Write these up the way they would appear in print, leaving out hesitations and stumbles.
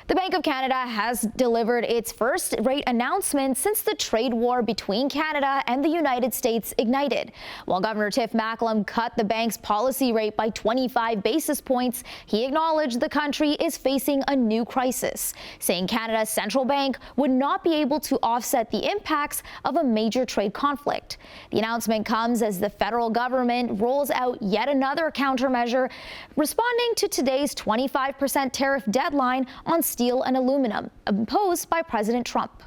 The Bank of Canada has delivered its first rate announcement since the trade war between Canada and the United States ignited. While Governor Tiff Macklem cut the bank's policy rate by 25 basis points, he acknowledged the country is facing a new crisis, saying Canada's central bank would not be able to offset the impacts of a major trade conflict. The announcement comes as the federal government rolls out yet another countermeasure, responding to today's 25% tariff deadline on steel and aluminum imposed by President Trump.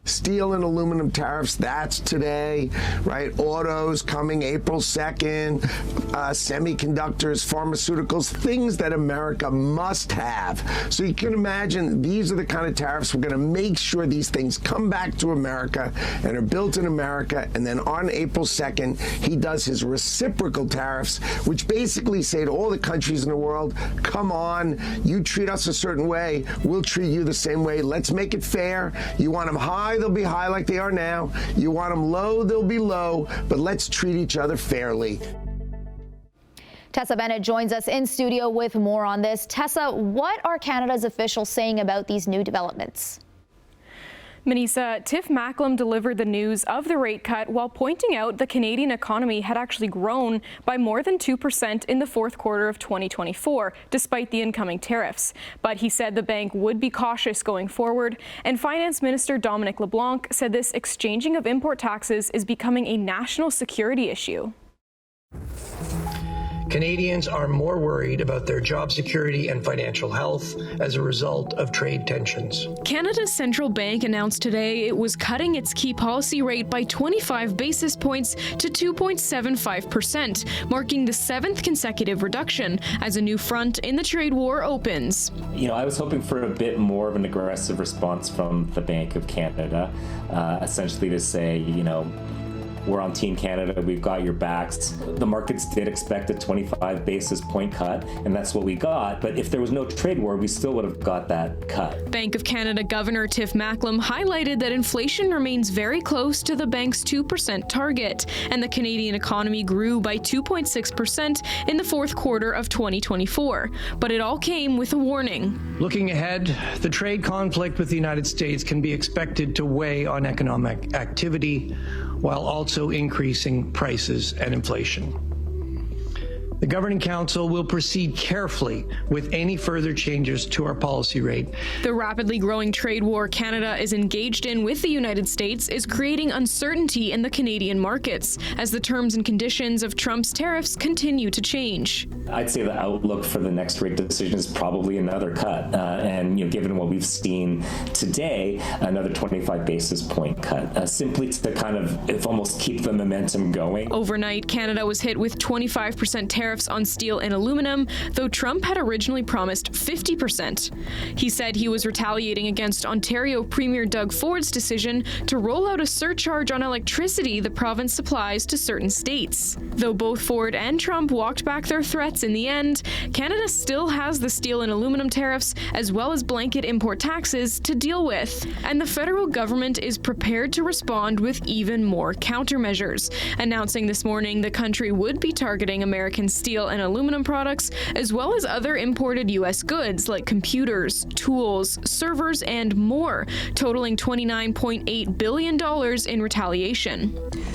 Steel and aluminum tariffs, that's today, right? Autos coming April 2nd, semiconductors, pharmaceuticals, things that America must have. So you can imagine these are the kind of tariffs we're going to make sure these things come back to America and are built in America. And then on April 2nd, he does his reciprocal tariffs, which basically say to all the countries in the world, come on, you treat us a certain way, we'll treat you the same way. Let's make it fair. You want them high, they'll be high like they are now. You want them low, they'll be low, but let's treat each other fairly. Tessa Bennett joins us in studio with more on this. Tessa, what are Canada's officials saying about these new developments? Manisa, Tiff Macklem delivered the news of the rate cut while pointing out the Canadian economy had actually grown by more than 2% in the fourth quarter of 2024, despite the incoming tariffs. But he said the bank would be cautious going forward, and Finance Minister Dominic Leblanc said this exchanging of import taxes is becoming a national security issue. Canadians are more worried about their job security and financial health as a result of trade tensions. Canada's central bank announced today it was cutting its key policy rate by 25 basis points to 2.75%, marking the 7th consecutive reduction as a new front in the trade war opens. I was hoping for a bit more of an aggressive response from the Bank of Canada, essentially to say, we're on Team Canada, we've got your backs. The markets did expect a 25 basis point cut, and that's what we got. But if there was no trade war, we still would have got that cut. Bank of Canada Governor Tiff Macklem highlighted that inflation remains very close to the bank's 2% target, and the Canadian economy grew by 2.6% in the fourth quarter of 2024. But it all came with a warning. Looking ahead, the trade conflict with the United States can be expected to weigh on economic activity, while also increasing prices and inflation. The Governing Council will proceed carefully with any further changes to our policy rate. The rapidly growing trade war Canada is engaged in with the United States is creating uncertainty in the Canadian markets as the terms and conditions of Trump's tariffs continue to change. I'd say the outlook for the next rate decision is probably another cut. And given what we've seen today, another 25 basis point cut, simply to kind of almost keep the momentum going. Overnight, Canada was hit with 25% tariffs on steel and aluminum, though Trump had originally promised 50%. He said he was retaliating against Ontario Premier Doug Ford's decision to roll out a surcharge on electricity the province supplies to certain states. Though both Ford and Trump walked back their threats in the end, Canada still has the steel and aluminum tariffs as well as blanket import taxes to deal with. And the federal government is prepared to respond with even more countermeasures, announcing this morning the country would be targeting American steel and aluminum products, as well as other imported U.S. goods like computers, tools, servers, and more, totaling $29.8 billion in retaliation.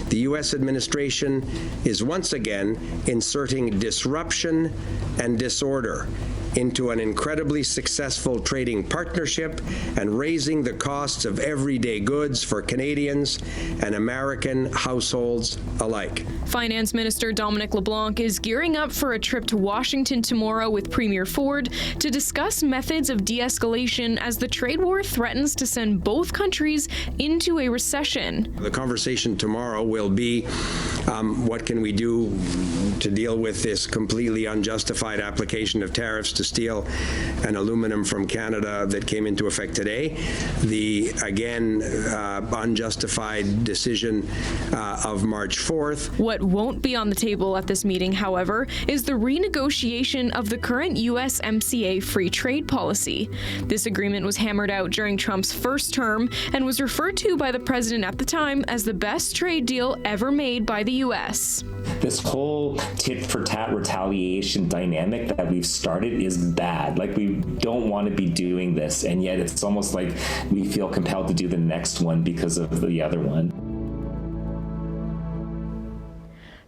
The U.S. administration is once again inserting disruption and disorder into an incredibly successful trading partnership and raising the costs of everyday goods for Canadians and American households alike. Finance Minister Dominic Leblanc is gearing up for a trip to Washington tomorrow with Premier Ford to discuss methods of de-escalation as the trade war threatens to send both countries into a recession. The conversation tomorrow will be what can we do to deal with this completely unjustified application of tariffs to steel and aluminum from Canada that came into effect today. The, again, unjustified decision of March 4th. What won't be on the table at this meeting, however, is the renegotiation of the current USMCA free trade policy. This agreement was hammered out during Trump's first term and was referred to by the president at the time as the best trade deal ever made by the U.S. This whole tit-for-tat retaliation dynamic that we've started is is bad. Like, we don't want to be doing this, and yet it's almost like we feel compelled to do the next one because of the other one.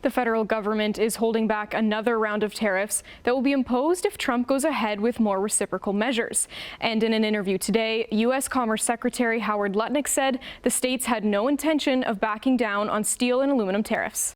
The federal government is holding back another round of tariffs that will be imposed if Trump goes ahead with more reciprocal measures. And in an interview today, U.S. Commerce Secretary Howard Lutnick said the states had no intention of backing down on steel and aluminum tariffs.